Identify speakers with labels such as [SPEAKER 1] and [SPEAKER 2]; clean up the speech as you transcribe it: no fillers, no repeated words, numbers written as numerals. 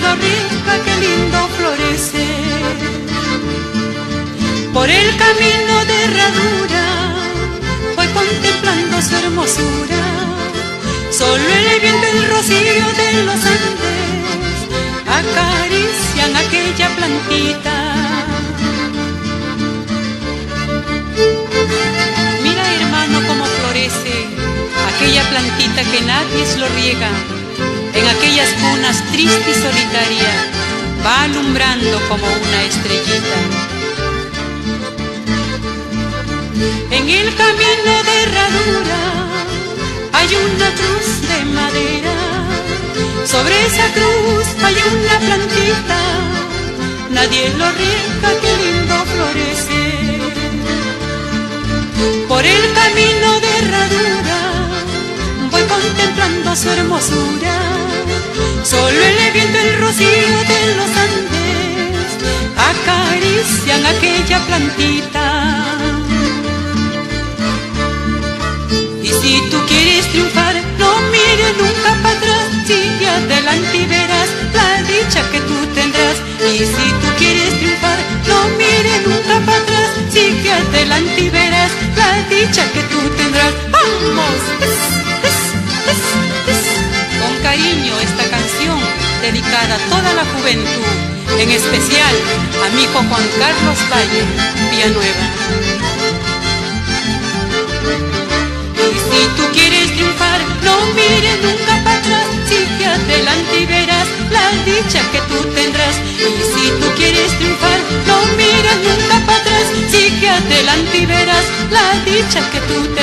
[SPEAKER 1] lo rica que lindo florece. Por el camino de herradura voy contemplando su hermosura. Solo el viento y el rocío de los Andes acarician aquella plantita. Mira, hermano, cómo florece aquella plantita que nadie lo riega. En aquellas cunas triste y solitaria va alumbrando como una estrellita. En el camino de herradura hay una cruz de madera. Sobre esa cruz hay una plantita, nadie lo riega, qué lindo florece. Por el camino de herradura voy contemplando su hermosura. Solo el viento y el rocío de los Andes acarician aquella plantita. Y si tú quieres triunfar, no mires nunca para atrás, sigue adelante y verás la dicha que tú tendrás. Y si tú quieres triunfar, no mires nunca para atrás, sigue adelante y verás la dicha que tú tendrás. ¡Vamos! Con cariño esta canción dedicada a toda la juventud, en especial a mi hijo Juan Carlos Valle, Villanueva. Y si tú quieres triunfar, no mires nunca para atrás, sigue adelante y verás la dicha que tú tendrás. Y si tú quieres triunfar, no mires nunca para atrás, sigue adelante y verás la dicha que tú tendrás.